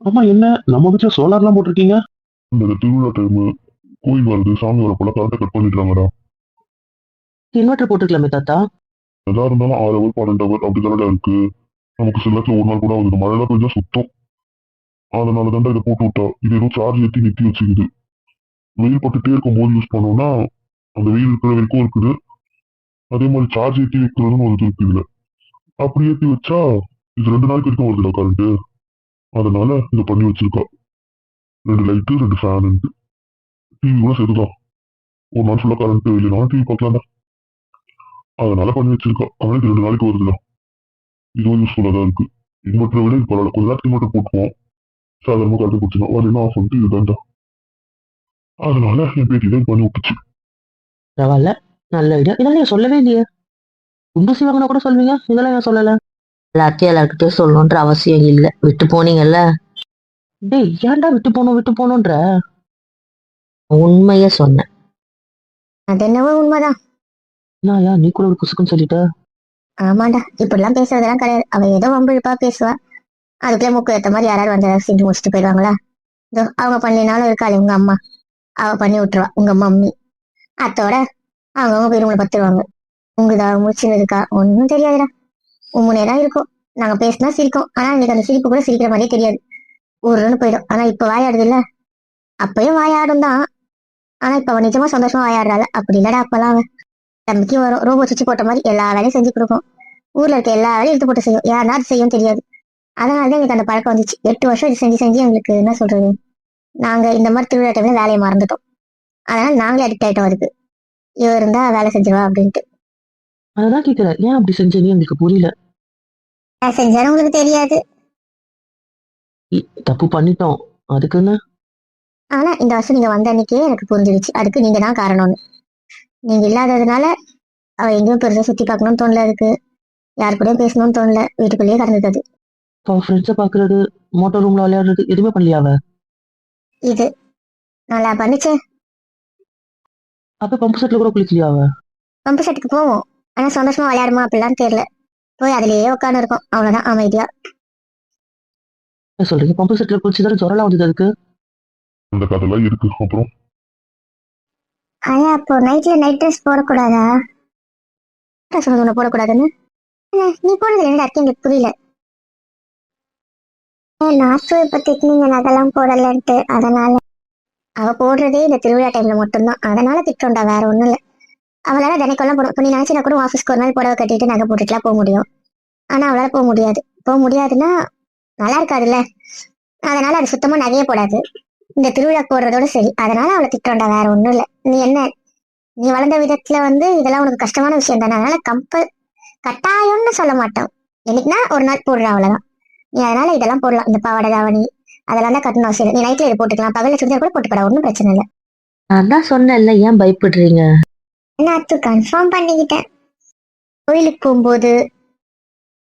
ஆமா, என்ன நம்ம வீட்டுல சோலார்லாம் போட்டிருக்கீங்க? இந்த திருவிழா டைம் கோயில் வருது, சாமி வரப்போல கரண்ட்டை கட் பண்ணிடுறாங்கடா. இன்வெர்டர் போட்டுக்கலாமே தாத்தா. எதா இருந்தாலும் 6 ஹவர் 12 ஹவர் அப்படி தானடா இருக்கு. நமக்கு சில நேரத்துல ஒரு நாள் கூட ஆகுது, மழைலாம் பெஞ்சா சுத்தம். அதனால தான்டா இதை போட்டு விட்டா. இது ஏதோ சார்ஜ் ஏற்றி நிறுத்தி வச்சுக்குது. வெயில் பட்டுட்டே இருக்கும் போது யூஸ் பண்ணோம்னா அந்த வெயில் இருக்கிற வரைக்கும் இருக்குது. அதே மாதிரி சார்ஜ் ஏற்றி வைக்கிறதுன்னு ஒரு இது இருக்கு இதுல. அப்படி ஏற்றி வச்சா இது 2 நாளைக்கு வரைக்கும் வருதுடா கரண்ட். அதனால இதை பண்ணி வச்சிருக்கா. 2 லைட்டு 2 ஃபேன். டிவி கூட சரிதான். ஒரு நாள் ஃபுல்லா கரண்ட் இல்லைனாலும் டிவி பார்க்கலாம்டா. அதனால பண்ணி வச்சிருக்கா. ஆனால் இது 2 நாளைக்கு வருதுடா. இதுவும் யூஸ்ஃபுல்லா தான் இருக்கு. இன்வெர்டரை விட இது பரவாயில்ல. கொஞ்ச நேரத்துக்கு இன்வெர்டர் போட்டுருவோம். சாதாரணமாக கரண்ட் கொடுத்துருவோம். வரலாம் ஆஃப் பண்ணிட்டு இதுதான்டா. அதனால என் பேட்டி தான் பண்ணி விட்டுச்சு. பரவாயில்ல, நல்ல ஐடியா. இதெல்லாம் நீங்க சொல்லவே இல்லையே. குண்டு சிவகனை கூட சொல்வீங்க, இதெல்லாம் ஏன் சொல்லல? எல்லாத்தையும் எல்லாருக்கிட்டையும் சொல்லணுன்ற அவசியம் இல்லை, விட்டு போனீங்கல்ல. டேய், ஏன்டா விட்டு போகணுன்ற? உண்மைய சொன்னேன். அது என்னவோ உண்மைதான். நான் நீ கூட ஒரு குசுக்குன்னு சொல்லிட்ட. ஆமாண்டா, இப்படிலாம் பேசுறதெல்லாம் கிடையாது. அவ ஏதோ வம்பிழுப்பா பேசுவா. அதுக்குள்ளே மூக்கு ஏத்த மாதிரி யாராவது வந்து செஞ்சு முடிச்சுட்டு போயிடுவாங்களா. இதோ அவங்க பண்ணினாலும் இருக்காளே உங்க அம்மா, அவ பண்ணி விட்டுருவா. உங்க மம்மி அத்தோட அவங்கவுங்க போய் ரூம்ல பத்துருவாங்க. உங்குதா முடிச்சுன்னு இருக்கா ஒன்னும் தெரியாதுடா. உம்முனே தான் இருக்கும். நாங்க பேசினா சிரிக்கும், ஆனா இன்னைக்கு அந்த சிரிப்பு கூட சிரிக்கிற மாதிரியே தெரியாது. ஊருன்னு போயிடும். ஆனா இப்ப வாயாடுது இல்ல. அப்பயும் வாயாடும் தான். ஆனா இப்ப அவன் நிஜமா சந்தோஷமா வாயாடுறாள். அப்படி இல்லடா அப்பெல்லாம் அவன் தம்பிக்கு வரும் ரோபோ சுவிட்ச் போட்ட மாதிரி எல்லா வேலையும் செஞ்சு கொடுக்கும். ஊர்ல இருக்க எல்லா வேலையும் எடுத்து போட்டு செய்யும். யாருன்னா அது செய்யும் தெரியாது. அதனாலதான் எங்களுக்கு அந்த பழக்கம் வந்துச்சு. 8 வருஷம் இது செஞ்சு செஞ்சு எங்களுக்கு என்ன சொல்றது, நாங்க இந்த மாதிரி திருவிழா டைம்ல வேலையை மறந்துட்டோம். அதனால நாங்களே அடிக்ட் ஆயிட்டோம் அதுக்கு. இவ இருந்தா வேலை செஞ்சிருவா அப்படின்ட்டு. அதான் கேக்குறேன், ஏன் அப்படி செஞ்சேன்னு எனக்கு புரியல. செஞ்சாலும் உங்களுக்கு தெரியாது. தப்பு பண்ணிட்டோம், அதுக்குன்னு. ஆனா இந்த வருஷம் நீங்க வந்த அன்னைக்கே எனக்கு புரிஞ்சிடுச்சு அதுக்கு நீங்க தான் காரணம்னு. நீங்க இல்லாததுனால அவ எங்கேயும் பெருசா சுத்தி பார்க்கணும்னு தோணல அதுக்கு. யாரு கூடயும் பேசணும்னு தோணல. வீட்டுக்குள்ளேயே கடந்தது அது. அவ ஃப்ரெண்ட்ஸை பாக்குறது, மோட்டர் ரூம்ல விளையாடுறது எதுவுமே பண்ணலையா அவ? இது நல்லா பண்ணுச்சு. அப்ப பம்பு செட்ல கூட குளிக்கலையா அவ? பம்பு செட்டுக்கு போவோம். ஆனா சந்தோஷமா விளையாடுமா அப்படிலாம் தெரியல. போய் அதுலயே உட்காந்து இருக்கோம். அவ்வளவுதான் அமைதியா. என்ன சொல்றீங்க? பம்பு செட்ல குளிச்சுதானே ஜுரம்லாம் வந்தது அதுக்கு? அந்த கதைலாம் இருக்கு. அப்புறம் ஆனா அப்போ நைட்ல நைட் ட்ரெஸ் போடக்கூடாதா? சொன்னது ஒண்ணு போடக்கூடாதுன்னு. நீ போனதுல என்ன அர்த்தம் எங்களுக்கு புரியல. நாஸ்து இப்ப திட்டினீங்க நகெல்லாம் போடலன்ட்டு. அதனால அவ போடுறதே இந்த திருவிழா டைம்ல மட்டும்தான். அதனால திட்டோண்டா, வேற ஒண்ணும் இல்ல. அவளால தினைக்கெல்லாம் போடும். இப்ப நீ நினைச்சா கூட ஆஃபீஸ்க்கு ஒரு நாள் புடவை கட்டிட்டு நகை போட்டுட்டுலாம் போக முடியும். ஆனா அவளால போக முடியாது. போக முடியாதுன்னா நல்லா இருக்காதுல்ல. அதனால அது சுத்தமா நகையே போடாது. இந்த திருவிழா போடுறதோட சரி. அதனால அவளை திட்டோண்டா, வேற ஒண்ணும் இல்ல. நீ என்ன, நீ வளர்ந்த விதத்துல இதெல்லாம் உனக்கு கஷ்டமான விஷயம் தானே. அதனால கட்டாயம்னு சொல்ல மாட்டோம். என்னைக்குன்னா ஒரு நாள் போடுற அவ்வளவுதான். நீ அதனால இதெல்லாம் போடலாம். இந்த பாவாடை தாவணி அதெல்லாம் தான் கட்டணும் அவசியம் இல்லை. நீ நைட்ல இதை போட்டுக்கலாம், பகல்ல சுடிதார் கூட போட்டுக்கடா, ஒன்றும் பிரச்சனை இல்லை. நான் தான் சொன்னேன்ல, ஏன் பயப்படுறீங்க? நான் கன்ஃபார்ம் பண்ணிக்கிட்டேன். கோயிலுக்கு போகும்போது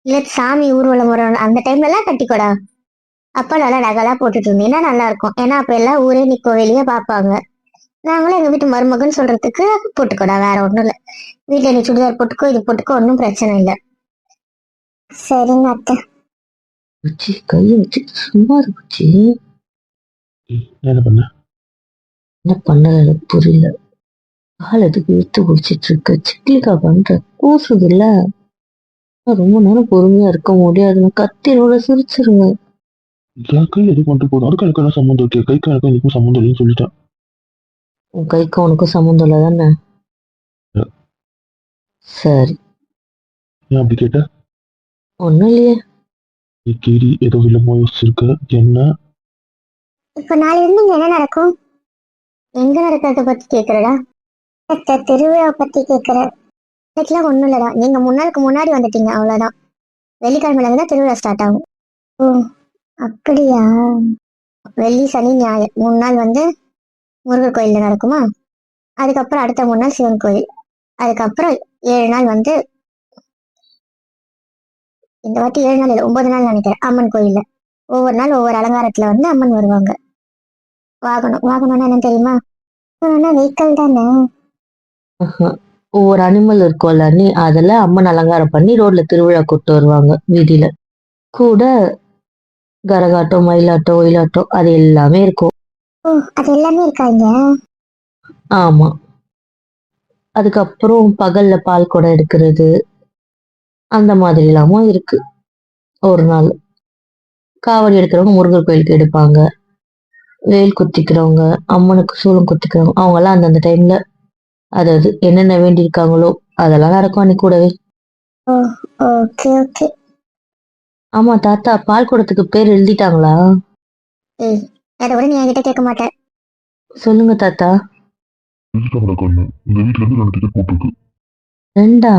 இல்ல சாமி ஊர்வலம் வரும் அந்த டைம்ல எல்லாம் கட்டிக்கோடா. அப்ப நல்லா நகைலாம் போட்டுட்டு இருந்தீங்கன்னா நல்லா இருக்கும். ஏன்னா அப்ப எல்லாம் ஊரே நிக்கோ வெளியே பார்ப்பாங்க. நாங்களும் எங்க வீட்டு மருமகன் சொல்றதுக்கு போட்டுக்கோடா, வேற ஒண்ணும் இல்ல. வீட்டுல நீ சுடிதார் போட்டுக்கோ, இது போட்டுக்கோ, ஒன்றும் பிரச்சனை இல்லை. சரிங்க அத்தை. வச்சு கையை வச்சு சும்மா இருந்துச்சு. என்ன பண்ண? என்ன பண்ணல எனக்கு புரியல. கால் எதுக்கு இழுத்து குடிச்சிட்டு இருக்க? சிக்கிலிக்கா பண்ற கூசுது இல்ல. ரொம்ப நேரம் பொறுமையா இருக்க முடியாது, கத்திரோட சிரிச்சிருவேன். என் கை எது பண்ணிட்டு போதும், அதுக்கு எனக்கு என்ன சம்மந்தம் இருக்கு? கைக்கு எனக்கு எனக்கும் சம்மந்தம் இல்லைன்னு சொல்லிட்டேன். உன் கைக்கும் உனக்கும் சம்மந்தம் இல்லை தானே? சரி. ஏன் அப்படி கேட்ட? ஒண்ணும் இல்லையே. நீ கேடி ஏதோ வில்லமா யோசிச்சிருக்க. என்ன? இப்ப நாளைல இருந்து இங்க என்ன நடக்கும்? எங்க நடக்கிறத பத்தி கேக்குறடா? திருவிழா பத்தி கேக்குற? இன்னைக்கெல்லாம் ஒண்ணும் இல்லடா. நீங்க முன்னாளுக்கு முன்னாடி வந்துட்டீங்க, அவ்வளவுதான். வெள்ளிக்கிழமையில இருந்து தான் திருவிழா ஸ்டார்ட் ஆகும். ஓ அப்படியா? வெள்ளி சனி ஞாயிறு 3 நாள் முருகர் கோயில்ல நடக்குமா. அதுக்கப்புறம் அடுத்த 3 நாள் சிவன் கோயில். அதுக்கப்புறம் 7 நாள் இந்த வாட்டி 7 நாள் இல்லை, 9 நாள் நினைக்கிறேன், அம்மன் கோயில்ல. ஒவ்வொரு நாள் ஒவ்வொரு அலங்காரத்துல அம்மன் வருவாங்க. வாகனம்னா என்னன்னு தெரியுமா? வெஹிக்கல் தானே. ஒவ்வொரு அனிமல் இருக்கும்ல, நீ அதெல்லாம் அம்மன் அலங்காரம் பண்ணி ரோட்ல திருவிழா கூட்டு வருவாங்க வீதியில. கூட கரகாட்டம், மயிலாட்டம், ஒயிலாட்டம் அது எல்லாமே இருக்கும். ஓ, அது எல்லாமே இருக்காங்க. ஆமா. அதுக்கப்புறம் பகல்ல பால் குடம் எடுக்கிறது அந்த மாதிரி எல்லாமும் இருக்கு. ஒரு நாள் காவடி எடுக்கிறவங்க முருகர் கோயிலுக்கு எடுப்பாங்க. வேல் குத்திக்கிறவங்க, அம்மனுக்கு சூலம் குத்திக்கிறவங்க அவங்க எல்லாம் அந்தந்த டைம்ல அதாவது என்னென்ன வேண்டியிருக்காங்களோ அதெல்லாம் நடக்கும் அன்னைக்கு கூடவே. ஓ, ஓகே ஓகே. ஆமா தாத்தா, பால் குடத்துக்கு பேர் எழுதிட்டாங்களா? ஏய், அதை கூட நீ என்கிட்ட கேட்க மாட்டேன். சொல்லுங்க தாத்தா. எழுதிட்டாங்கடா கண்ணு. இந்த வீட்ல இருந்து 2 டிக்கெட் போட்டிருக்கு. 2ஆ?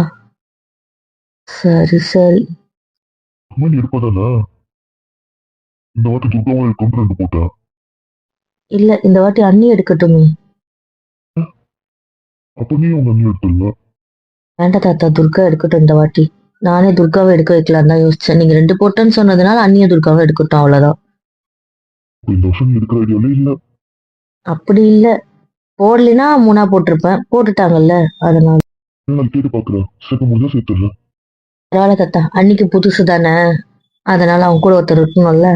சரி சரி. அம்மா நீ இருப்பதானே? இந்த வாட்டி துர்காவும் இருக்கணும் 2 போட்டேன். இல்ல இந்த வாட்டி அண்ணி எடுக்கட்டுமே. அப்ப நீ உங்க அண்ணி எடுத்துருங்க. வேண்டாம் தாத்தா, துர்கா எடுக்கட்டும் இந்த வாட்டி. நானே துர்காவை எடுக்க வைக்கலாம் தான் யோசிச்சேன். நீங்க 2 போட்டேன்னு சொன்னதுனால அண்ணிய துர்காவை எடுக்கட்டும் அவ்வளவுதான். அப்ப இந்த வருஷம் நீ எடுக்கிற ஐடியாலே இல்ல. அப்படி இல்ல, போடலைன்னா 3ஆ போட்டிருப்பேன், போட்டுட்டாங்கல்ல அதனால. நான் கேட்டு பாக்குறேன். சேர்க்க முடிஞ்சா சேர்த்துடுறேன். பரவாயில்ல தாத்தா, அன்னிக்கு புதுசு தானே, அதனால அவங்க கூட ஒருத்தர் இருக்கணும்ல,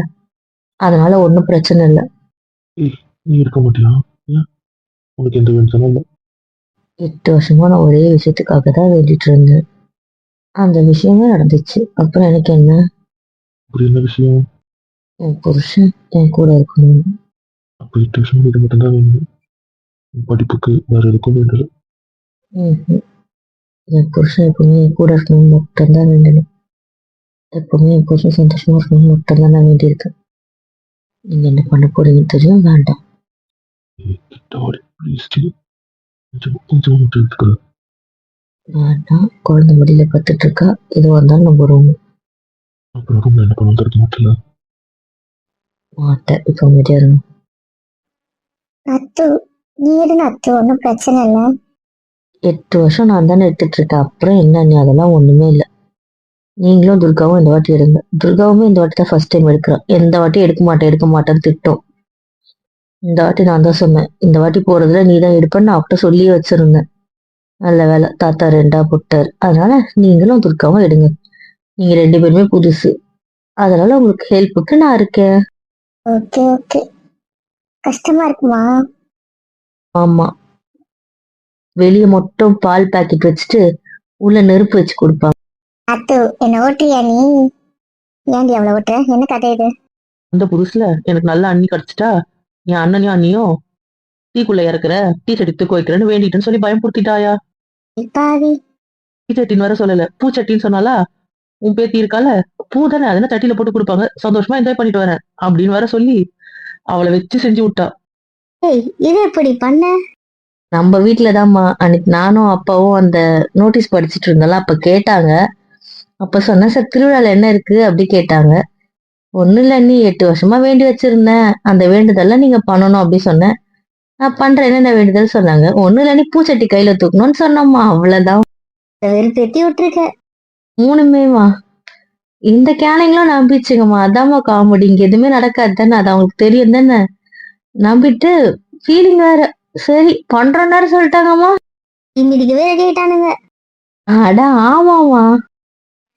அதனால ஒன்றும் பிரச்சனை இல்லை. நீ இருக்க மாட்டியா? ஏன்? உனக்கு எந்த வேண்டுதலும் இல்லை. 8 வருஷமா நான் ஒரே விஷயத்துக்காக தான் வேண்டிட்டு இருந்தேன். அந்த விஷயமே நடந்துச்சு. அப்புறம் எனக்கு என்ன? அப்படி என்ன விஷயம்? என் புருஷன் என் கூட இருக்கணும். அப்ப 8 வருஷம் வீடு மட்டும்தான் வேணும். உன் படிப்புக்கு வேற எதுக்கும் வேண்டல. ம்ஹும். என் புருஷன் எப்பவுமே என் கூட இருக்கணும்னு மட்டும்தான் வேண்டணும். எப்பவுமே என் புருஷன் சந்தோஷமா இருக்கணும்னு மட்டும்தான் நான் வேண்டியிருக்கேன். நீங்க என்ன பண்ண போறீங்கன்னு தெரியும், வேண்டாம். ப்ளீஸ் கொஞ்சம் கொஞ்சம் மட்டும் எடுத்துக்க. வேண்டாம், குழந்தை மடியில பத்துட்டு இருக்கா, எதுவாக இருந்தாலும் நம்ம ரூம். அப்புறம் ரூம்ல என்ன பண்ண தடுக்க மாட்டல. மாட்டேன், இப்போ அமைதியா இருங்க. அத்து, நீ எதுன்னு அத்து, ஒன்றும் பிரச்சனை இல்லை. 8 வருஷம் நான் தானே எடுத்துட்டு இருக்கேன், அப்புறம் என்ன நீ, அதெல்லாம் ஒண்ணுமே இல்லை. நீங்களும் துர்காவும் இந்த வாட்டி எடுங்க. துர்காவுமே இந்த வாட்டி தான் ஃபர்ஸ்ட் டைம் எடுக்கிறோம். எந்த வாட்டி எடுக்க மாட்டேன்னு திட்டம். இந்த வாட்டி நான் தான் சொன்னேன், இந்த வாட்டி போறதுல நீ தான் எடுப்பேன்னு நான் அவட்ட சொல்லியே வச்சிருந்தேன். நல்ல வேலை, தாத்தா 2ஆ போட்டார். அதனால நீங்களும் துர்காவும் எடுங்க. நீங்க 2 பேருமே புதுசு, அதனால உங்களுக்கு ஹெல்ப்புக்கு நான் இருக்கேன். Okay okay. கஷ்டமா இருக்குமா? ஆமா, வெளியே மட்டும் பால் பாக்கெட் வச்சுட்டு உள்ள நெருப்பு வச்சு கொடுப்பாங்க. அத்து, என்ன ஓட்டுறியா நீ? ஏன்டி அவளை ஓட்டுற? என்ன கதை இது? அந்த புதுசுல எனக்கு நல்ல அண்ணி கிடைச்சிட்டா, என் அண்ணனையும் அண்ணியும் டீக்குள்ள இறக்குற, டீ சட்டி தூக்க வைக்கிறேன்னு வேண்டிட்டுன்னு சொல்லி பயன்படுத்திட்டாயா. பாவி. டீ சட்டின்னு வர சொல்லல, பூச்சட்டின்னு சொன்னாலா. உன் பேத்தி இருக்கால, பூ தானே, அதனால சட்டியில போட்டு கொடுப்பாங்க, சந்தோஷமா என்ஜாய் பண்ணிட்டு வரேன் அப்படின்னு வர சொல்லி அவளை வச்சு செஞ்சு விட்டா. ஏய், இது எப்படி பண்ண? நம்ம வீட்டுலதாம்மா. அன்னைக்கு நானும் அப்பாவும் அந்த நோட்டீஸ் படிச்சுட்டு இருந்தோம்ல, அப்ப கேட்டாங்க. அப்ப சொன்னேன், சார் திருவிழால என்ன இருக்கு அப்படி கேட்டாங்க. ஒண்ணும் இல்ல, நீ 8 வருஷமா வேண்டி வச்சிருந்தேன், அந்த வேண்டுதெல்லாம் நீங்க பண்ணணும் அப்படி சொன்னேன். நான் பண்றேன், என்னென்ன வேண்டுதல் சொன்னாங்க. ஒண்ணும் இல்ல, நீ பூச்சட்டி கையில தூக்கணும்னு சொன்னோம்மா, அவ்வளவுதான். வெறுப்பேத்தி விட்டுருக்க. 3மே இந்த கேனிங்களும் நம்பிச்சுங்கம்மா, அதாம்மா காமெடி. இங்க எதுவுமே நடக்காது தானே, அது அவங்களுக்கு தெரியும் தானே. நம்பிட்டு ஃபீலிங் வேற. சரி பண்றோம்னாரு சொல்லிட்டாங்கம்மா. இம்மிடிக்கவே ரெடி ஆயிட்டானுங்க. அட ஆமாமா.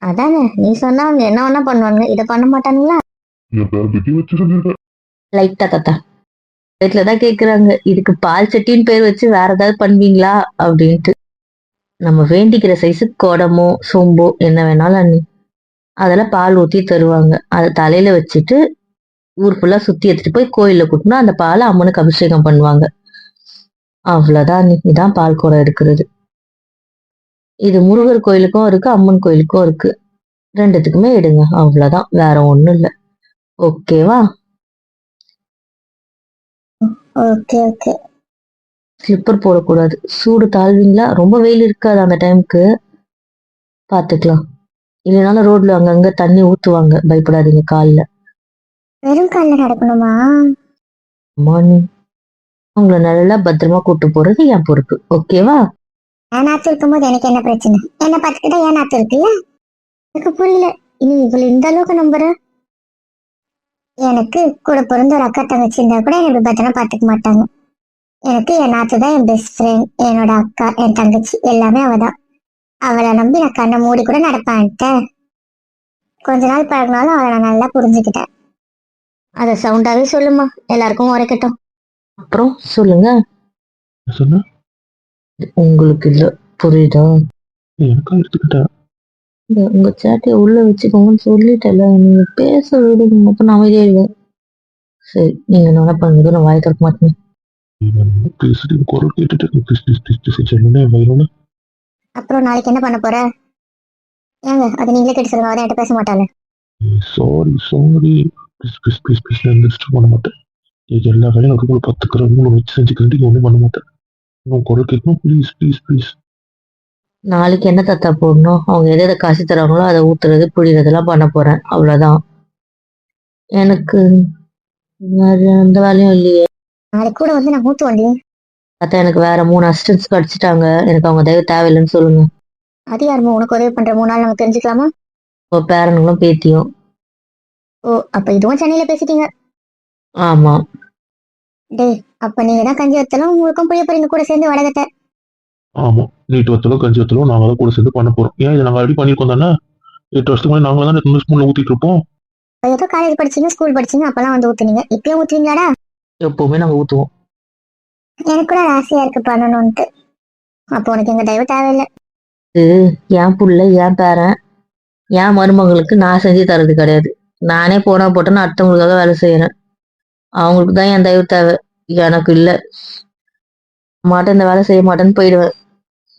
அதானே, நீ சொன்னா அவங்க என்ன வேணா பண்ணுவாங்க, இதை பண்ண மாட்டானுங்களா? என் பேர பெட்டி வச்சு செஞ்சிருக்கேன். லைட்டா தாத்தா வீட்டுலதான் கேக்குறாங்க, இதுக்கு பால் சட்டின்னு பேர் வச்சு வேற ஏதாவது பண்ணுவீங்களா அப்படின்ட்டு. நம்ம வேண்டிக்கிற சைஸு குடமோ சொம்போ என்ன வேணாலும் அண்ணி, அதெல்லாம் பால் ஊத்தி தருவாங்க. அதை தலையில வச்சுட்டு ஊர் ஃபுல்லா சுத்தி எடுத்துட்டு போய் கோயில்ல கூட்டினா அந்த பாலை அம்மனுக்கு அபிஷேகம் பண்ணுவாங்க. அவ்வளவுதான் அண்ணி, இதான் பால் குடம் எடுக்கிறது. இது முருகர் கோயிலுக்கும் இருக்கு, அம்மன் கோயிலுக்கும் இருக்கு. 2த்துக்குமே எடுங்க, அவ்வளவுதான், வேற ஒண்ணும் இல்ல. ஓகேவா? Okay okay. ஸ்லிப்பர் போடக்கூடாது, சூடு தாழ்வீங்களா, ரொம்ப வெயில் இருக்காது அந்த டைமுக்கு, பாத்துக்கலாம். இல்லைனாலும் ரோட்ல அங்கங்க தண்ணி ஊத்துவாங்க, பயப்படாதீங்க கால்ல. வெறும் காலில் நடக்கணுமா? அம்மா நீ உங்களை நல்லா பத்திரமா கூட்டு போறது என் பொறுப்பு, ஓகேவா? என் நாத்து இருக்கும்போது எனக்கு என்ன பிரச்சனை? என்ன பார்த்துக்கிட்டா என் நாத்து இருக்குல்ல. எனக்கு புரியல, இனி இவ்வளவு இந்த அளவுக்கு நம்புற. எனக்கு கூட பிறந்த ஒரு அக்கா தங்கச்சி இருந்தா கூட என்னை இப்படி பத்திரமா பார்த்துக்க மாட்டாங்க. எனக்கு என் நாத்து தான் என் பெஸ்ட் ஃப்ரெண்ட், என்னோட அக்கா, என் தங்கச்சி எல்லாமே அவதான். அவளை நம்பி நான் கண்ணை மூடி கூட நடப்பான்ட்ட. கொஞ்ச நாள் பழகினாலும் அவளை நான் நல்லா புரிஞ்சுக்கிட்டேன். அத சவுண்டாவே சொல்லுமா, எல்லாருக்கும் உரைக்கட்டும். அப்புறம் சொல்லுங்க. சொன்ன உங்களுக்கு இல்ல, புரியுதா? எனக்கா எடுத்துக்கிட்டேன். உங்க சேட்டையை உள்ள வச்சுக்கோங்கன்னு சொல்லிட்டல, நீங்க பேச விடுங்க, மட்டும் நான் அமைதியாயிடுவேன். சரி, நீங்க என்ன பண்ணுங்க, நான் வாய் திறக்க மாட்டேன். பேசிட்டு குரல் கேட்டுட்டு ப்ளீஸ் சொன்னே வயிறோட. அப்புறம் நாளைக்கு என்ன பண்ண போற? ஏங்க அது நீங்களே கேட்டு சொல்லுங்க, அவரே என்கிட்ட பேச மாட்டாங்க. சாரி ப்ளீஸ் நான் டிஸ்டர்ப் பண்ண மாட்டேன். இது எல்லா வேலையும் அதுக்குள்ள பார்த்துக்கிறேன். உங்களை வச்சு செஞ்சுக்கிறேன். ஒன்றும் பண்ண மாட்டேன். உன் குரல் கேட்கணும். ப்ளீஸ். நாளைக்கு என்ன தத்தா போடணும்? அவங்க எதை எதை காசு தராங்களோ அதை ஊத்துறது புழியறதெல்லாம் பண்ண போறேன், அவ்வளவுதான். எனக்கு வேற எந்த வேலையும் இல்லையே. நாளைக்கு கூட வந்து நான் மூத்து வண்டி. அதான் எனக்கு வேற 3 அசிஸ்டன்ஸ் கிடைச்சிட்டாங்க. எனக்கு அவங்க தயவு தேவையில்லைன்னு சொல்லுங்க. அது யாருமோ உனக்கு உதவி பண்ற 3 நாள் நம்ம தெரிஞ்சுக்கலாமா? உங்க பேரனுங்களும் பேத்தியும். ஓ, அப்ப இதுவும் சென்னையில பேசிட்டீங்க. ஆமா. டேய், அப்ப நீங்க தான் கஞ்சி வத்தலும் உங்களுக்கும் புளிய போறீங்க கூட சேர்ந்து வடகத்தை. ஆமா, நீட்டு வத்தலோ கஞ்சி வத்தலோ நாங்க தான் கூட சேர்ந்து பண்ண போறோம். ஏன் இதை நாங்க ஆல்ரெடி பண்ணிருக்கோம் தானே. 8 வருஷத்துக்கு முன்னாடி நாங்க தான் இந்த ஸ்பூன்ல ஊத்திட்டு இருப்போம். ஏதோ காலேஜ் படிச்சீங்க, ஸ்கூல் படிச்சீங்க, அப்பெல்லாம் வந்து ஊத்துனீங்க. இப்பயும் ஊத்துவீங்களாடா? எப்பவுமே நாங்க ஊத்துவோம். எனக்கு கூட ஆசையா இருக்கு பண்ணணும்ட்டு. அப்போ உனக்கு எங்க தயவு தேவையில்லை. என் புள்ள, என் பேரன், என் மருமகளுக்கு நான் செஞ்சு தரது கிடையாது. நானே போனா போட்டேன்னு அடுத்தவங்களுக்காக வேலை செய்யறேன். அவங்களுக்கு தான் என் தயவு தேவை, எனக்கு இல்ல. மாட்டேன், இந்த வேலை செய்ய மாட்டேன்னு போயிடுவேன்.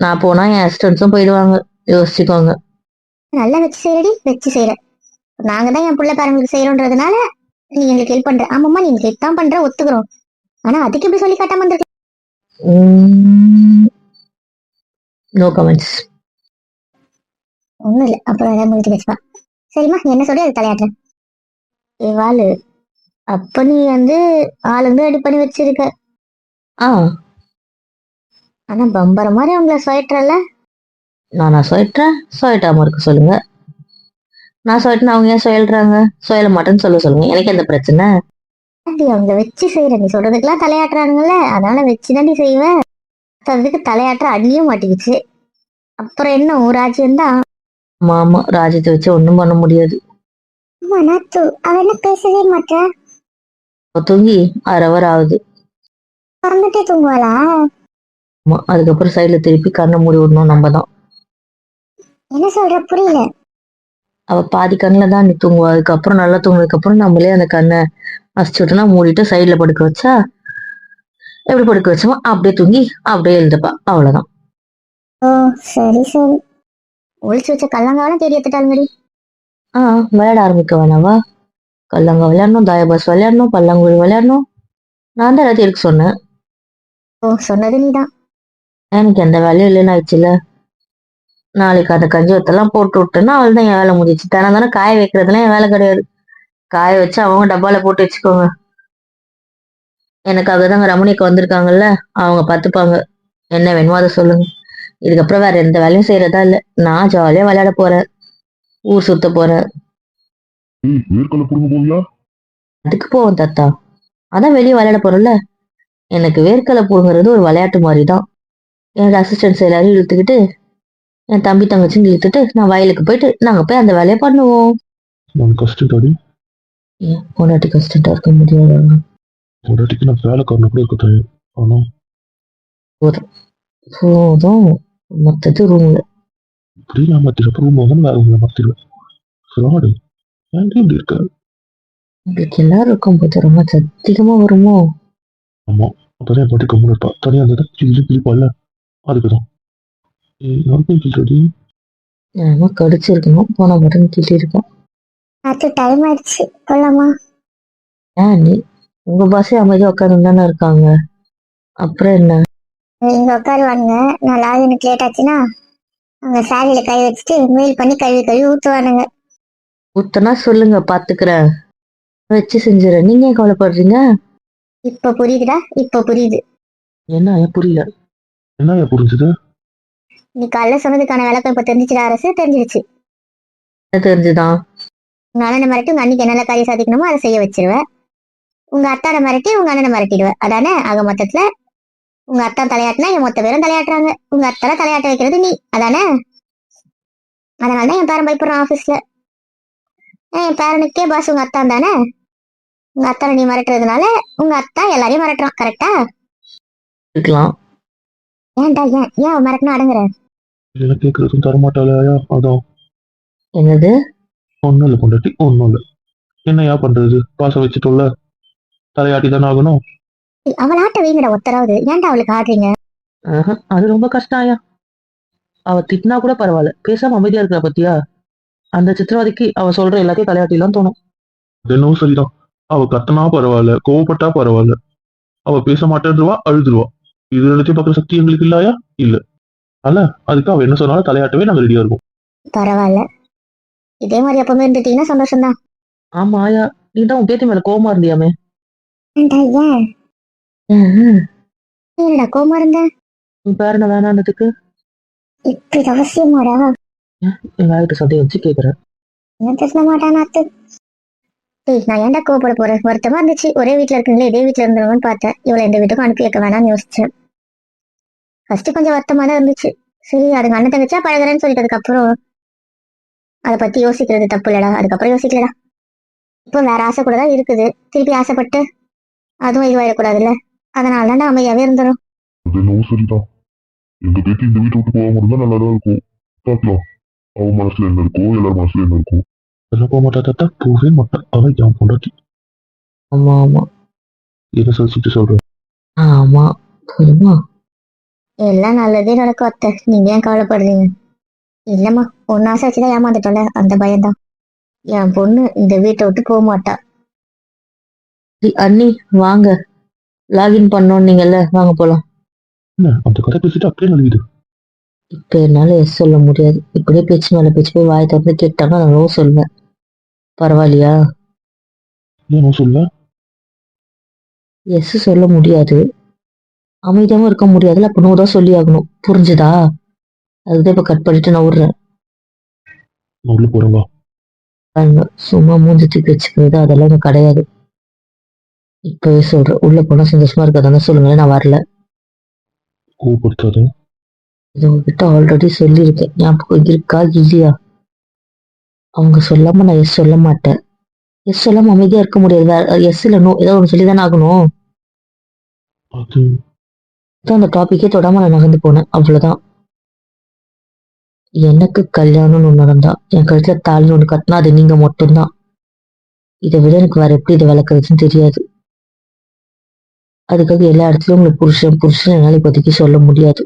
நான் போனா என் அசிஸ்டன்ஸும் போயிடுவாங்க. யோசிச்சுக்கோங்க. நல்லா வச்சு செய்யறடி, வச்சு செய்யற. நாங்க தான் என் புள்ள பேரங்களுக்கு செய்யறோன்றதுனால நீ எங்களுக்கு ஹெல்ப் பண்ற. ஆமாம்மா, நீ ஹெல்ப் தான் பண்ற, ஒத்துக்கிறோம். ஆனா அதுக்கு எப்படி சொல்லி காட்டாம வந்திருக்க? No comments. ஒண்ணும் இல்ல, அப்புறம் ஏதாவது முடிச்சு வச்சுப்பா. சரிம்மா, நீ என்ன சொல்லி அது தலையாட்டுற? இவாளு, அப்ப நீ வந்து ஆளுங்க ரெடி பண்ணி வச்சிருக்க. ஆ, ஆனா பம்பர மாதிரி உங்களை சொல்லிட்டுறல. நான் சொல்லிட்டாம இருக்க சொல்லுங்க. நான் சொல்லிட்டு அவங்க ஏன் சொல்றாங்க? சொல்ல மாட்டேன்னு சொல்லுங்க, எனக்கு எந்த பிரச்சனை? அவங்க வச்சு செய்யற, நீ சொல்றதுக்கெல்லாம் தலையாட்டுறானுங்கல்ல, அதனால வச்சுதான் நீ செய்வ. அதுக்கு தலையாட்டுற அண்ணியும் மாட்டிக்கிச்சு. அப்புறம் என்ன, ஒரு ராஜ்யம் தான். ஆமா, ராஜ்யத்தை வச்சு ஒண்ணும் பண்ண முடியாது. அவ என்ன பேசவே மாட்டா? அவ தூங்கி 1/2 hour ஆகுது. பறந்துட்டே தூங்குவாளா? ஆமா, அதுக்கப்புறம் சைட்ல திருப்பி கண்ணை மூடி விடணும் நம்ம தான். என்ன சொல்ற, புரியல. அவ பாதி கண்ணில் தான் நீ தூங்குவா. அதுக்கப்புறம் நல்லா தூங்குனதுக்கு அப்புறம் நம்மளே அந்த கண்ணை அசிச்சு விட்டோம்னா மூடிட்டு சைட்ல படுக்க வச்சா, எப்படி படுக்க வச்சோமோ அப்படியே தூங்கி அப்படியே எழுதுப்பா, அவ்வளவுதான். ஓ, சரி. ஒளிச்சு வச்ச கல்லங்காலம் தேடி எடுத்துட்டாலுங்கடி. விளையாட ஆரம்பிக்க வேணாவா? கல்லங்க விளையாடணும், தாயபாஸ் விளையாடணும், பல்லாங்குழி விளையாடணும். நான் தான் எல்லாத்தையும் இருக்கு சொன்னேன். ஓ, சொன்னது நீதான். எனக்கு எந்த வேலையும் இல்லைன்னு ஆயிடுச்சுல. நாளைக்கு அந்த கஞ்சி வத்தெல்லாம் போட்டு விட்டேன்னா அவள்தான் என் வேலை முடிஞ்சிச்சு. தானே காய வைக்கிறதுலாம் என் வேலை கிடையாது. காய வச்சு அவங்க டப்பால போட்டு வச்சுக்கோங்க. எனக்கு அதுதாங்க ரமணிக்கு வந்திருக்காங்கல்ல, அவங்க பார்த்துப்பாங்க. என்ன வேணுமோ அதை சொல்லுங்க. இதுக்கப்புறம் வேற எந்த வேலையும் செய்யறதா இல்ல. நான் ஜாலியா விளையாட போறேன், ஊர் சுத்த போறேன். வேர்க்கலை புடுங்க போவியா? அதுக்கு போவோம் தாத்தா. அதான் வெளியே விளையாட போறோம்ல. எனக்கு வேர்க்கலை போடுங்கிறது ஒரு விளையாட்டு மாதிரிதான். என்னோட அசிஸ்டன்ஸ் எல்லாரும் இழுத்துக்கிட்டு, என் தம்பி தங்கச்சின்னு இழுத்துட்டு நான் வயலுக்கு போயிட்டு நாங்க போய் அந்த வேலையை பண்ணுவோம். நான் கஷ்டப்படி. ஏன் பொண்டாட்டி கஷ்டமா இருக்க முடியாது? பொண்டாட்டிக்கு நான் வேலைக்காரனை கூட இருக்க தயார். ஆனா போதும், மொத்தத்து ரூம்ல இப்படி நான் மாத்திர ரூம் வந்து வேற உங்களை மாத்திருவேன். ஃப்ராடு. ஏன் இப்படி இருக்க? உங்களுக்கு எல்லாரும் இருக்கும்போது ரொம்ப சத்தியமா வருமோ? ஆமா, அப்பதான் என் பாட்டி கம்முன்னு இருப்பா. தனியா இருந்தது கிளிப்பால. அதுக்குதான். யாருக்கும் கிளி. ஏன்னா கடிச்சிருக்கணும், போன மட்டும் கிட்டி இருக்கோம். அது டைம் ஆயிடுச்சு, போலாமா? ஏன் நீ உங்க பாசே அமைதியா உட்காந்து தானே இருக்காங்க, அப்புறம் என்ன? இங்க உட்காருவாங்க. நான் லாகினுக்கு லேட் ஆச்சுன்னா அவங்க சாரியில கை வச்சுட்டு மெயில் பண்ணி கழுவி ஊத்துவானுங்க. ஊத்தனா சொல்லுங்க, பாத்துக்கிறேன். வச்சு செஞ்சுறேன், நீங்க ஏன் கவலைப்படுறீங்க? இப்ப புரியுதுடா, இப்ப புரியுது. என்ன புரியல? என்ன புரிஞ்சுது? நீ காலைல சொன்னதுக்கான விளக்கம் இப்ப தெரிஞ்சிச்சுடா. அரசு தெரிஞ்சிருச்சு. என்ன தெரிஞ்சுதான்? உங்க அண்ணனை மிரட்டி உங்க அண்ணிக்கு என்னென்ன காரியம் சாதிக்கணுமோ அதை செய்ய வச்சிருவேன். உங்க அத்தானை மிரட்டி உங்க அண்ணனை மிரட்டிடுவேன், அதானே? ஆக மொத்தத்துல உங்க அத்தான் தலையாட்டினா என் மொத்த பேரும் தலையாட்டுறாங்க. உங்க அத்தானை தலையாட்ட வைக்கிறது நீ, அதானே? அதனாலதான் என் பேரன் பயப்படுறான் ஆபீஸ்ல. என் பேரனுக்கே பாஸ் உங்க அத்தான் தானே. உங்க அத்தானை நீ மிரட்டுறதுனால உங்க அத்தா எல்லாரையும் மிரட்டுறான், கரெக்டா? இருக்கலாம். ஏன்டா ஏன் ஏன் அவன் மிரட்டினா அடங்குற? இதெல்லாம் கேட்கறதும் தரமாட்டாளையா? அதான் என்னது? ஒன்றும் இல்லை பொண்டாட்டி, ஒன்றும் இல்லை. என்னையா பண்றது? பாசம் வச்சுட்டோம்ல, தலையாட்டி தானே ஆகணும். அவள் ஆட்ட வைங்கடா ஒத்தராவது, ஏன்டா அவளுக்கு ஆடுறீங்க? அது ரொம்ப கஷ்டம் ஆயா. அவ திட்டினா கூட பரவாயில்ல, பேசாம அமைதியா இருக்கிற பத்தியா? அந்த சித்திரவதைக்கு அவ சொல்ற எல்லாத்தையும் தலையாட்டிலாம் தோணும். அது என்னவோ சரிதான். அவ கத்தனா பரவாயில்ல, கோவப்பட்டா பரவாயில்ல, அவ பேச மாட்டேன்ருவா, அழுதுருவா. இது எல்லாத்தையும் பார்க்குற சக்தி எங்களுக்கு இல்லையா? இல்ல. அல்ல, அதுக்கு அவ என்ன சொன்னாலும் தலையாட்டவே நாங்க ரெடியா இருக்கோம். பரவாயில்ல, இதே மாதிரி எப்பவுமே இருந்துட்டீங்கன்னா சந்தோஷம்தான். ஆமா ஆயா, நீ தான் உன் பேத்தி மேல கோவமா இருந்தியாமே. ஏன்டா ஏன் ம், என்னடா கோமா இருந்த? உன் பேரனை வேணான்றதுக்கு இப்ப இது அவசியமாடா? எங்க ஆயிட்ட சந்தையை வச்சு கேக்குறேன். ஏன் பேச மாட்டானா அத்து? டேய், நான் ஏன்டா கோவப்பட போறேன்? வருத்தமா இருந்துச்சு, ஒரே வீட்டுல இருக்கீங்களே, இதே வீட்டுல இருந்தவங்கன்னு பார்த்தேன். இவளை இந்த வீட்டுக்கும் அனுப்பி வைக்க வேணாம்னு யோசிச்சேன். ஃபர்ஸ்ட் கொஞ்சம் வருத்தமா தான் இருந்துச்சு. சரி, அதுங்க அண்ணன் தங்கச்சா பழகுறேன்னு சொல்லிட்டதுக்கு அப்புறம் அதை பத்தி யோசிக்கிறது தப்பு இல்லடா. அதுக்கப்புறம் யோசிக்கலடா. இப்போ வேற ஆசை கூட தான் இருக்குது. திருப்பி ஆசைப்பட்டு அதுவும் இதுவாயிடக்கூடாதுல்ல. அதனால தான்டா அமைதியாவே இருந்துடும். அது என்னவோ சரிதான். எங்க பேத்தி இந்த வீட்டை விட்டு போகாம இருந்தா நல்லா தான் இருக்கும். பார்க்கலாம், அவ மனசுல என்ன இருக்கோ, எல்லார் மனசுல என்ன இருக்கும். அதெல்லாம் போக மாட்டா தாத்தா, போகவே மாட்டா. அவன் என் பொண்டாட்டி. ஆமா ஆமா என்ன சொல்லிட்டு சொல்றேன். ஆமா, போதுமா? எல்லாம் நல்லதே நடக்கும் அத்தை, நீங்க ஏன் கவலைப்படுறீங்க? இல்லம்மா, ஒன்னு ஆசை வச்சுதான் ஏமாந்துட்டோம்ல, அந்த பயம்தான். என் பொண்ணு இந்த வீட்டை விட்டு போக மாட்டா. சரி, அண்ணி வாங்க, லாகின் பண்ணோம் நீங்கல்ல, வாங்க போலாம். என்ன அந்த கதை பேசிட்டு அப்படியே நழுவிது. இப்ப என்னால எஸ் சொல்ல முடியாது. இப்படியே பேச்சு மேல பேச்சு போய் வாய் திறந்து கேட்டாங்க, நான் நோ சொல்லுவேன். பரவாயில்லையா? ஏன் சொல்ல? எஸ் சொல்ல முடியாது, அமைதியாவும் இருக்க முடியாதுல்ல, அப்ப நோ தான் சொல்லி ஆகணும். புரிஞ்சுதா? அதுதான் இப்ப கட் பண்ணிட்டு நான் விடுறேன். நான் உள்ள போறேன் வா. பாருங்க, சும்மா மூஞ்சி தூக்கி வச்சுக்கிறது அதெல்லாம் எனக்கு கிடையாது. இப்பவே சொல்றேன், உள்ள போனா சந்தோஷமா இருக்காதானே சொல்லுங்களேன், நான் வரல. கோவப்படுத்தாத. இது உங்ககிட்ட ஆல்ரெடி சொல்லியிருக்கேன், ஞாபகம் இருக்கா இல்லையா? அவங்க சொல்லாம நான் எஸ் சொல்ல மாட்டேன். எஸ் சொல்லாம அமைதியா இருக்க முடியாது. எஸ் இல்ல நோ ஏதோ ஒன்று சொல்லி தானே ஆகணும். அது அதான் அந்த டாபிக்கே தொடாம நான் நகர்ந்து போனேன், அவ்வளவுதான். எனக்கு கல்யாணம்னு ஒண்ணு நடந்தா, என் கழுத்துல தாலின்னு ஒண்ணு கட்டினா அது நீங்க மட்டும்தான். இதை விட எனக்கு வேற எப்படி இதை விளக்குறதுன்னு தெரியாது. அதுக்காக எல்லா இடத்துலயும் உங்களுக்கு புருஷன் புருஷன் என்னால இப்போதைக்கு சொல்ல முடியாது.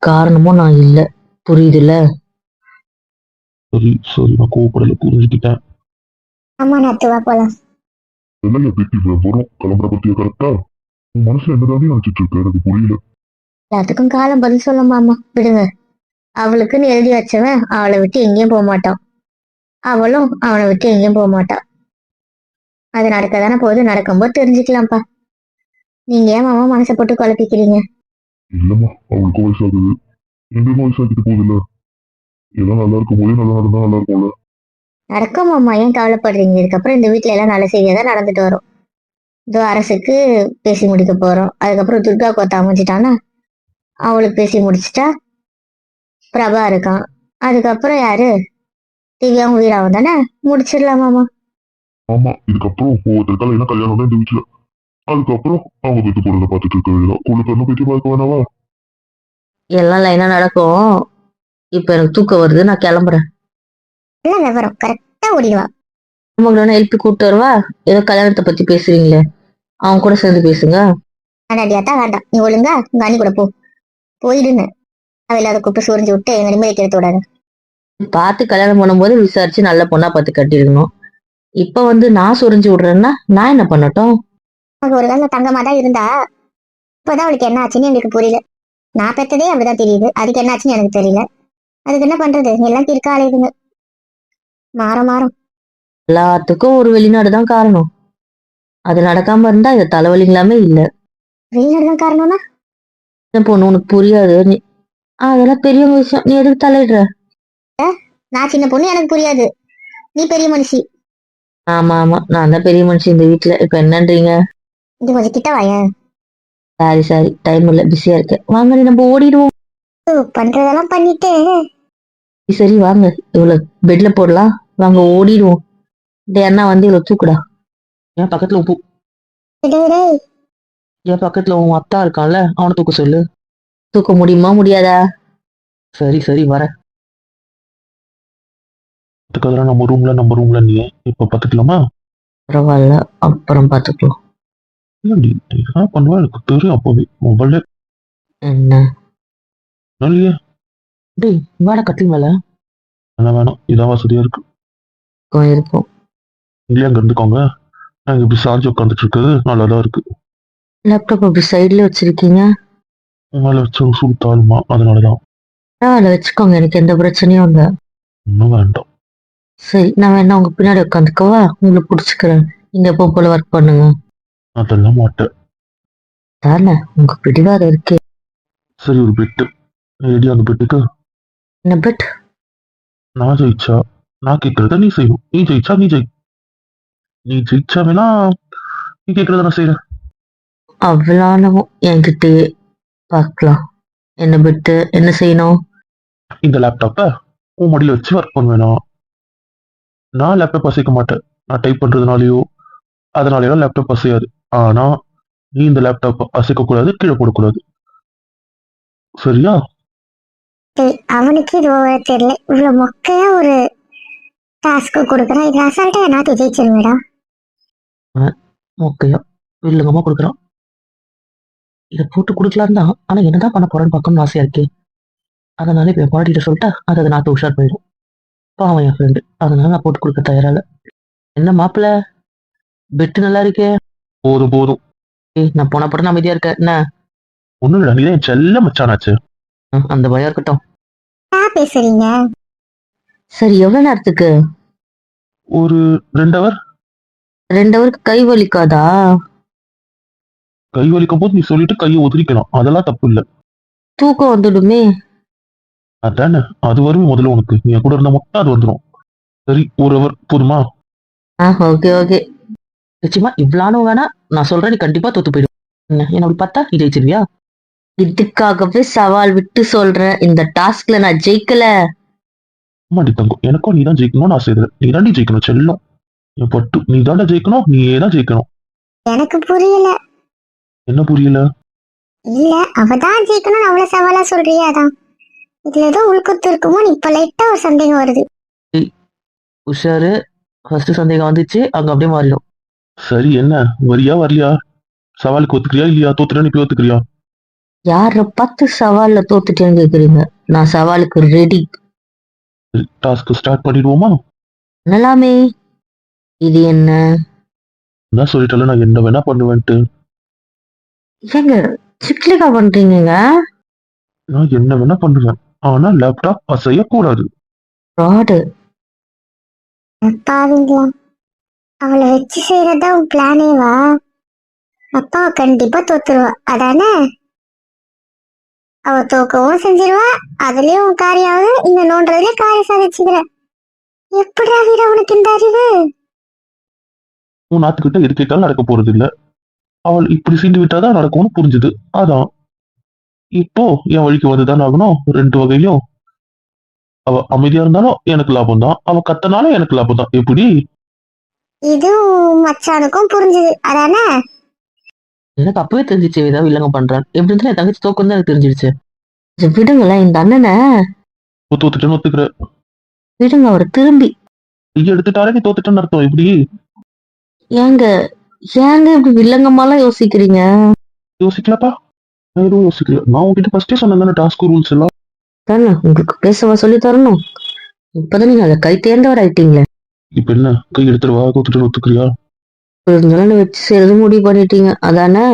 காரணமும் நான் இல்ல, புரியுதுல்ல? சரி சரி, நான் கோவப்படல, புரிஞ்சுக்கிட்டேன். அம்மா நாத்து வா போலாம். என்னங்க பேத்தி வரும் கிளம்புற பத்தியா? கரெக்டா? உன் மனசுல என்னதான் நினைச்சிட்டு இருக்க? எனக்கு புரியல. எல்லாத்துக்கும் காலம் பதில் சொல்லுமாமா, விடுங்க. அவளுக்குன்னு எழுதி வச்சவன் அவளை விட்டு எங்கேயும் போக மாட்டான். அவளும் அவனை விட்டு எங்கேயும் போக மாட்டா. அது நடக்கதானே போகுது, நடக்கும்போது தெரிஞ்சுக்கலாம்ப்பா. நீங்க ஏன் மாமா மனசை போட்டு குழப்பிக்கிறீங்க? இல்லம்மா, அவளுக்கும் வயசாகுது, எங்களுக்கும் வயசாக்கிட்டு போகுதுல்ல. எல்லாம் நல்லா இருக்கும் போதே நல்லா நடந்தா நல்லா இருக்கும்ல. நடக்கும் மாமா, ஏன் கவலைப்படுறீங்க? இதுக்கப்புறம் இந்த வீட்டுல எல்லாம் நல்ல செய்தியா தான் நடந்துட்டு வரும். இதோ அரசுக்கு பேசி முடிக்க போறோம். அதுக்கப்புறம் துர்கா கோத்தா அமைஞ்சிட்டானா அவளுக்கு பேசி முடிச்சிட்டா பிரபா இருக்கான். அதுக்கப்புறம் யாரு? திவ்யாவும் வீராவும் தானே, முடிச்சிடலாம் மாமா. ஆமா, இதுக்கப்புறம் ஒவ்வொருத்தருக்கால என்ன கல்யாணம் தான் இந்த வீட்டுல. அதுக்கப்புறம் அவங்க வீட்டு பொருளை பார்த்துட்டு இருக்க வேண்டியதான். குழுக்கன்னு பேட்டி பார்க்க வேணாவா? எல்லாம் லைனா நடக்கும். இப்ப எனக்கு தூக்கம் வருது, நான் கிளம்புறேன். எல்லாம் விவரம் கரெக்டா ஓடிடுவா. நமக்கு எழுப்பி கூப்பிட்டு வருவா. ஏதோ கல்யாணத்தை பத்தி பேசுறீங்களே, அவங்க கூட சேர்ந்து பேசுங்க. வேண்டாடியாத்தா வேண்டாம், நீ ஒழுங்கா உங்க அண்ணி கூட போ. போயிடுன்னு அவ இல்லாத கூப்பிட்டு சொரிஞ்சு விட்டு எங்க நிம்மதி கெடுத்து விடாது. பார்த்து கல்யாணம் பண்ணும்போது விசாரிச்சு நல்ல பொண்ணா பார்த்து கட்டிருக்கணும். இப்ப நான் சொரிஞ்சு விடுறேன்னா நான் என்ன பண்ணட்டும்? அவ ஒரு கால தங்கமா தான் இருந்தா, இப்பதான் அவளுக்கு என்ன ஆச்சுன்னு எங்களுக்கு புரியல. நான் பெற்றதே அப்படிதான் தெரியுது, அதுக்கு என்ன ஆச்சுன்னு எனக்கு தெரியல. அதுக்கு என்ன பண்றது, எல்லாம் தீர்க்க அலையுதுங்க. மாறும் மாறும். எல்லாத்துக்கும் ஒரு வெளிநாடு தான் காரணம். அது நடக்காம இருந்தா இது தலைவலிங்களாமே இல்ல. வெளிநாடு தான் காரணம்னா? என்ன பொண்ணு உனக்கு புரியாது நீ, அதெல்லாம் பெரியவங்க விஷயம், நீ எதுக்கு தலையிடுற? நான் சின்ன பொண்ணு, எனக்கு புரியாது. நீ பெரிய மனுஷி. ஆமா ஆமா, நான் தான் பெரிய மனுஷன் இந்த வீட்டுல. இப்ப என்னன்றீங்க? இது கொஞ்சம் கிட்ட வாயேன். சாரி சாரி, டைம் இல்ல, பிஸியா இருக்கேன். வாங்க நீ நம்ம ஓடிடுவோம். பண்றதெல்லாம் பண்ணிட்டு சரி வாங்க, இவ்வளவு பெட்ல போடலாம், வாங்க ஓடிடுவோம். டேய் அண்ணா வந்து இவ்வளவு தூக்குடா. என் பக்கத்துல உப்பு டேய், டேய், என் பக்கத்துல உன் அத்தா இருக்கான்ல, அவனை தூக்க சொல்லு. தூக்க முடியுமா முடியாதா? சரி சரி வரேன். அதுக்கெல்லாம் நம்ம ரூம்ல நீ இப்ப பாத்துக்கலாமா? பரவாயில்ல, அப்புறம் பாத்துக்கலாம். இல்லடி என்ன பண்ணுவா எனக்கு தெரியும் அப்பவே மொபைல்ல என்ன இல்லையே. டேய் வாடா கட்டில் மேல. வேணாம் இதான் வசதியா இருக்கு. இருக்கும். இல்லையா அங்க இருந்துக்கோங்க. நாங்க இப்படி சார்ஜ் உட்காந்துட்டு இருக்கிறது நல்லாதான் இருக்கு. லேப்டாப் அப்படி சைட்ல வச்சிருக்கீங்க. மேல வச்சு சூடு தாழ்மா, அதனாலதான். பரவாயில்ல வச்சுக்கோங்க, எனக்கு எந்த பிரச்சனையும் இல்லை. இன்னும் வேண்டாம். சரி, நான் வேணா உங்க பின்னாடி உட்காந்துக்கவா? உங்களை பிடிச்சிக்கிறேன். நீங்க எப்போ போல ஒர்க் பண்ணுங்க. அதெல்லாம் மாட்டேன். தானே உங்க பிடிவாதம் இருக்கே. சரி ஒரு பெட்டு ரெடி. அந்த பெட்டுக்கு என்ன பெட்? நான் ஜெயிச்சா நான் கேட்கறத நீ செய்யணும். நீ ஜெயிச்சா நீ ஜெயிச்சா வேணா நீ கேட்கறத நான் செய்யறேன். அவ்வளோ என்கிட்டயே பார்க்கலாம். என்ன பெட்டு? என்ன செய்யணும்? இந்த லேப்டாப்பை உன் மடியில வச்சு ஒர்க் பண்ணுவேனா? நான் லேப்டாப் அசைக்க மாட்டேன். நான் டைப் பண்றதுனாலயோ அதனாலயோ லேப்டாப் அசையாது. ஆனா நீ இந்த லேப்டாப் அசைக்க கூடாது, கீழே போடக்கூடாது. சரியா? டேய், அவனுக்கு இது ஓவரா தெரியல. இவ்வளவு மொக்கையா ஒரு டாஸ்க் கொடுக்குறான். இது அசால்ட்டா நான் ஜெயிச்சிருவேடா. ஓகேயா இல்லங்கம்மா கொடுக்குறான். இதை போட்டு கொடுக்கலாம் தான், ஆனா என்னதான் பண்ண போறேன்னு பார்க்கணும்னு ஆசையா இருக்கே. அதனால இப்ப என் பாட்டிகிட்ட சொல்லிட்டா அதை நாட்டு உஷார் போயிடும். பாவன் என் ஃப்ரெண்டு, அதனால நான் போட்டு கொடுக்க தயாரால. என்ன மாப்பிள்ள, பெட்டு நல்லா இருக்கே. போதும் போதும். ஏய் நான் போன படம் அமைதியா இருக்க என்ன? ஒண்ணும் இல்லை, நீ தான் என் செல்ல மச்சானாச்சு. அந்த பயம் இருக்கட்டும். என்ன பேசுறீங்க? சரி, எவ்வளவு நேரத்துக்கு? ஒரு 2 ஹவர். 2 ஹவருக்கு கை வலிக்காதா? கை வலிக்கும் போது நீ சொல்லிட்டு கையை ஒதுரிக்கலாம், அதெல்லாம் தப்பு இல்லை. தூக்கம் வந்துடுமே. அதானே, அது வரும் முதல்ல உனக்கு. நீ கூட இருந்தா மட்டும் அது வந்துடும். சரி 1 ஹவர் போதுமா? Okay okay. நிச்சயமா இவ்வளானும் வேணா, நான் சொல்றேன் நீ கண்டிப்பா தோத்து போயிடும். என்ன அப்படி பார்த்தா நீ ஜெயிச்சிருவியா? இதுக்காகவே சவால் விட்டு சொல்றேன், இந்த டாஸ்க்ல நான் ஜெயிக்கல. ஆமாடி தங்கம், எனக்கும் நீ தான் ஜெயிக்கணும்னு ஆசை இல்லை. நீ தாண்டி ஜெயிக்கணும் செல்லம். என் பட்டு நீ தாண்டா ஜெயிக்கணும், நீயே தான் ஜெயிக்கணும். எனக்கு புரியல. என்ன புரியல? இல்ல, அவதான் ஜெயிக்கணும்னு அவ்வளவு சவாலா சொல்றியா? அதான் இதுல ஏதோ உள்குத்து இருக்குமோ. இப்ப லைட்டா ஒரு சந்தேகம் வருது. உஷாரு, ஃபர்ஸ்ட் சந்தேகம் வந்துச்சு, அங்க அப்படியே மாறிடும். சரி என்ன, வரியா வரலையா? சவாலுக்கு ஒத்துக்கிறியா இல்லையா? தோத்துட்டா நீ போய் ஒத்துக்கிறியா? யார பார்த்து சவால்ல தோத்துட்டேன்னு கேக்குறீங்க? நான் சவாலுக்கு ரெடி. டாஸ்க் ஸ்டார்ட் பண்ணிடுவோமா? பண்ணலாமே. இது என்ன? நான் சொல்லிட்டல, நான் என்ன வேணா பண்ணுவேன்ட்டு. ஏங்க சிக்லிகா பண்றீங்க? நான் என்ன வேணா பண்ணுவேன், ஆனா லேப்டாப் அசையக்கூடாது. ஃப்ராடு. பாவீங்களா, அவளை வச்சு செய்யறதா உன் பிளானேவா? அப்பா கண்டிப்பா தோத்துருவா அதானே? அவ தோக்கவும் செஞ்சிருவா, அதுலயும் உன் காரியாவது இங்க நோன்றதுலயே காரியம் சாதிச்சுக்கிற. எப்படிடா வீரா உனக்கு இந்த அறிவு? உன் நாத்துக்கிட்ட எது கேட்டாலும் நடக்க போறது இல்ல. அவள் இப்படி சீண்டு விட்டாதான் நடக்கும்னு புரிஞ்சுது. அதான் இப்போ என் வழிக்கு வந்துதான் ஆகணும். 2 வகையிலும் அவ அமைதியா இருந்தாலும் எனக்கு லாபம் தான், அவ கத்தனாலும் எனக்கு லாபம் தான். எப்படி? இது உன் மச்சானுக்கும் புரிஞ்சுது அதானே? எனக்கு அப்பவே தெரிஞ்சிச்சு ஏதாவது இல்லங்க பண்றான். எப்படி இருந்தாலும் என் தங்கச்சி தோக்கம் தான் எனக்கு தெரிஞ்சிருச்சு. விடுங்களேன் இந்த அண்ணனை. தோத்துட்டேன்னு ஒத்துக்கிற. விடுங்க அவரை. திரும்பி கையை எடுத்துட்டாலே நீ தோத்துட்டேன்னு அர்த்தம். எப்படி? ஏங்க ஏங்க இப்படி வில்லங்கமாலாம் யோசிக்கிறீங்க? யோசிக்கலப்பா, நான் எதுவும் யோசிக்கல. நான் உங்ககிட்ட ஃபர்ஸ்டே சொன்னேன் டாஸ்க் ரூல்ஸ் எல்லாம். தானே உங்களுக்கு பேசவா சொல்லி தரணும்? இப்பதான் நீங்க அதை கை தேர்ந்தவர் ஆயிட்டீங்களே. இப்ப என்ன, கை எடுத்துருவா? தோத்துட்டேன்னு ஒத்துக்கிறியா? இருந்தாலும் வச்சு செய்யறது முடிவு பண்ணிட்டீங்க அதானே?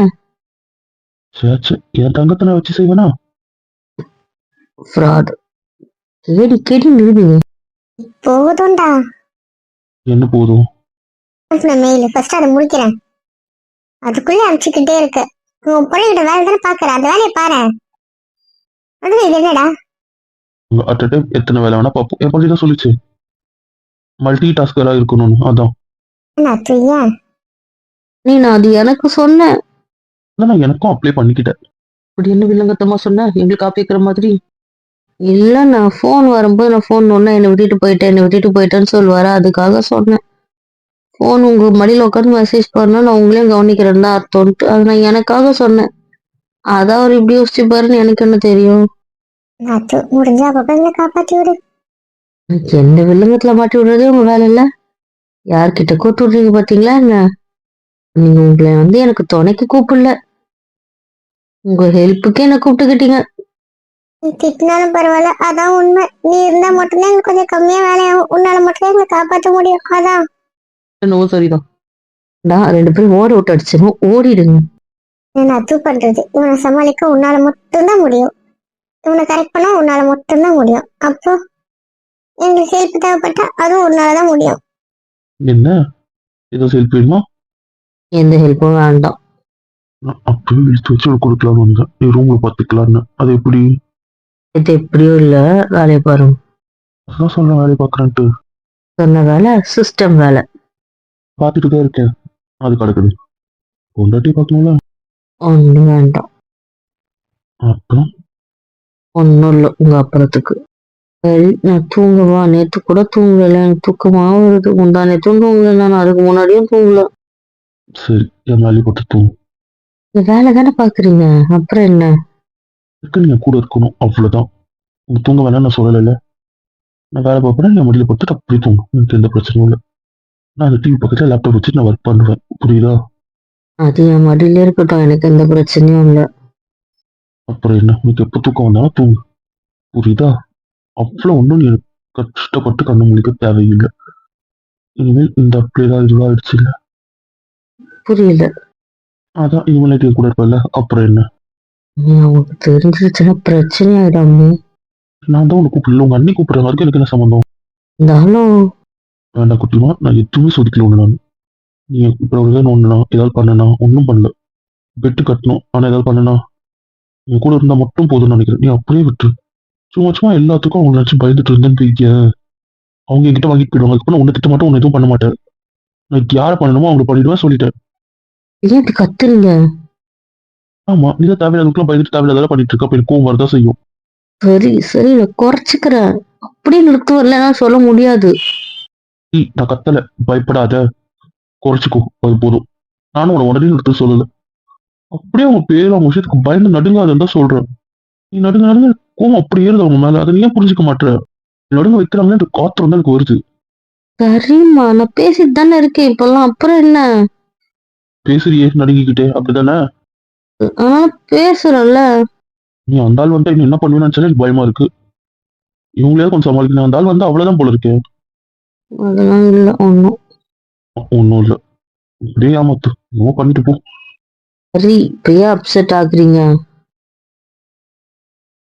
சேச்சு, என் தங்கத்தை நான் வச்சு செய்வேனா? ஃப்ராட். கேடி கேடி நிறுவீங்க. போதும்டா. என்ன போதும்? மெயில் ஃபர்ஸ்ட் அதை முடிக்கிறேன், அதுக்குள்ளே அனுப்பிச்சுக்கிட்டே இருக்க. உன் பொண்ணுகிட்ட வேலை தானே பாக்குற, அந்த வேலையை பாரு. அது இது என்னடா? உங்க அட் அ டைம் எத்தனை வேலை வேணா பார்ப்போம். என் பள்ளி தான் சொல்லிச்சு மல்டி டாஸ்கரா இருக்கணும்னு. அதான் ஏன் நான் அது எனக்கு சொன்னேன். நான் எனக்கும் அப்ளை பண்ணிக்கிட்டேன். இப்படி என்ன வில்லங்கத்தமா சொன்ன, எங்களுக்கு காப்பிக்கிற மாதிரி. இல்ல, நான் போன் வரும்போது நான் போன் ஒண்ணு என்னை விட்டுட்டு போயிட்டேன்னு சொல்லுவாரு, அதுக்காக சொன்னேன். போன் உங்க மடியில உட்காந்து மெசேஜ் பண்ணா நான் உங்களையும் கவனிக்கிறேன் தான் அர்த்தம்ட்டு அது நான் எனக்காக சொன்னேன். அதான் அவர் இப்படி யோசிச்சு பாருன்னு எனக்கு என்ன தெரியும். நாத்து முடிஞ்சா அப்பப்ப எங்களை காப்பாத்தி விடு. எனக்கு எந்த வில்லங்கத்துல மாட்டி விடுறதே உங்க வேலை இல்ல. யார்கிட்ட கூட்டு விடுறீங்க பாத்தீங்களா என்ன? நீங்க உங்களை எனக்கு துணைக்கு கூப்பிடல, உங்க ஹெல்ப்புக்கே என்ன கூப்பிட்டுக்கிட்டீங்க. நீ திட்டினாலும் பரவாயில்ல, அதான் உண்மை. நீ இருந்தா மட்டும்தான் எங்களுக்கு கொஞ்சம் கம்மியா வேலையாகும். உன்னால மட்டும்தான் எங்களை காப்பாற்ற முடியும். அதான் என்னவோ சரிதான். நான் 2 பேரும் ஓட விட்டு அடிச்சிடும், ஓடிடுங்க. நான் அது பண்றது. இவனை சமாளிக்க உன்னால மட்டும்தான் முடியும். இவனை கரெக்ட் பண்ண உன்னால மட்டும்தான் முடியும். அப்போ எங்களுக்கு ஹெல்ப் தேவைப்பட்டா அதுவும் உன்னாலதான் முடியும். என்ன ஏதோ ஹெல்ப் வேணுமா? எந்த ஹெல்ப்பும் வேண்டாம். நான் அப்பவே இழுத்து வச்சு அவளுக்கு கொடுக்கலாம்னு வந்தேன். நீ ரூம்ல பாத்துக்கலான்னு. அது எப்படி? இது எப்படியோ இல்ல, வேலையை பாருங்க. அதான் சொல்ல வேலையை பாக்குறேன்ட்டு. சொன்ன வேலை சிஸ்டம் வேலை. பாத்துட்டு தான் இருக்கேன். அது கிடக்குது. பொண்டாட்டி பார்க்கணும்ல. ஒண்ணும் வேண்டாம். அப்புறம் ஒன்னும் இல்லை உங்க அப்புறத்துக்கு. சரி நான் தூங்கவா? நேத்து கூட தூங்கல, எனக்கு தூக்கமா வருது. முந்தா நேத்தும் தூங்கல, நான் அதுக்கு முன்னாடியும் தூங்கல. சரி, என் மேலே போட்டு தூங்கும். இந்த வேலை தானே பாக்குறீங்க, அப்புறம் என்ன? இருக்க நீங்க கூட இருக்கணும், அவ்வளவுதான். உங்க தூங்க வேணாம் நான் சொல்லல. நான் வேலை பார்ப்பேன், என் மடியில போட்டு அப்படியே தூங்கும். எனக்கு எந்த பிரச்சனையும் இல்லை. நான் அந்த டிவி பக்கத்துல லேப்டாப் வச்சு நான் ஒர்க் பண்ணுவேன். புரியுதா? அது என் மடியிலே இருக்கட்டும், எனக்கு எந்த பிரச்சனையும் இல்லை. அப்புறம் என்ன, உனக்கு எப்ப தூக்கம் வந்தாலும் தூங்கு. புரியுதா? அவ்வளவு ஒன்றும் நீ எனக்கு கஷ்டப்பட்டு கண்ணு முழிக்க தேவையில்லை. இனிமேல் இந்த அப்படி ஏதாவது இதுவாகிடுச்சு இல்லை. புரியல. அதான் இனிமேல் நைட்டு கூட இருப்பல. அப்புறம் என்ன? உங்களுக்கு தெரிஞ்சிருச்சுன்னா பிரச்சனை ஆயிடாமே. நான் தான் உனக்கு கூப்பிடல, உங்க அண்ணி கூப்பிடுறாங்க. அதுக்கு எனக்கு என்ன சம்பந்தம்? இருந்தாலும் வேண்டாம் குட்டிமா, நான் எதுவுமே சொதிக்கல ஒண்ணு. நான் நீ இப்ப ஏதாவது ஒண்ணுனா ஏதாவது பண்ணனா ஒன்றும் பண்ணல. பெட்டு கட்டணும், ஆனா ஏதாவது பண்ணனா என் கூட இருந்தா மட்டும் போதும்னு நினைக்கிறேன். நீ அப்படியே விட்டு சும்மா சும்மா எல்லாத்துக்கும் அவங்க நினைச்சு பயந்துட்டு இருந்தேன்னு போய்க்க. அவங்க என்கிட்ட வாங்கிட்டு போயிடுவாங்க. அதுக்கப்புறம் உன்னை திட்ட மாட்டேன், உன்னை எதுவும் பண்ண மாட்டேன். நான் யாரை பண்ணணுமோ அவங்க பண்ணிடுவேன் சொல்லிட்டேன். ஏன் இப்படி கத்துறீங்க? ஆமா, நீ தான் தேவையில்லாதுக்கெல்லாம் பயந்துட்டு தேவையில்லாதெல்லாம் பண்ணிட்டு இருக்க. அப்ப எனக்கு கோவம் வரதான் செய்யும். சரி சரி, நான் குறைச்சிக்கிறேன். அப்படியே நிறுத்து வரலன்னா சொல்ல முடியாது. நான் கத்தல, பயப்படாத, குறைச்சிக்கோ, அது போதும். நானும் உன உடனே நிறுத்த சொல்லல. அப்படியே அவங்க பேர் அவங்க விஷயத்துக்கு பயந்து நடுங்காதுன்னு தான் சொல்றேன். நீ நடுங்க நடுங்க கோவம் அப்படி ஏறுது அவங்க மேல. அதை நீ ஏன் புரிஞ்சுக்க மாட்டேற? நடுங்க வைக்கிறாங்களே எனக்கு காத்திரம் தான் எனக்கு வருது. சரிம்மா, நான் பேசிட்டு தானே இருக்கேன் இப்பெல்லாம், அப்புறம் என்ன? பேசுறியே நடுங்கிக்கிட்டே, அப்படிதானே? ஆனா பேசுறேன்ல. நீ அந்த ஆள் வந்தா இன்னும் என்ன பண்ணுவேன்னு நினைச்சாலே எனக்கு பயமா இருக்கு. இவங்களையாவது கொஞ்சம் சமாளிக்கணும். அந்த ஆள் வந்து அவ்வளவுதான் போல இருக்கேன். அதெல்லாம் இல்லை ஒன்றும். ஒன்றும் இல்லை, இப்படியே ஏமாத்து, என்னமோ பண்ணிட்டு போ. சரி, இப்பயே அப்செட் ஆகுறீங்க.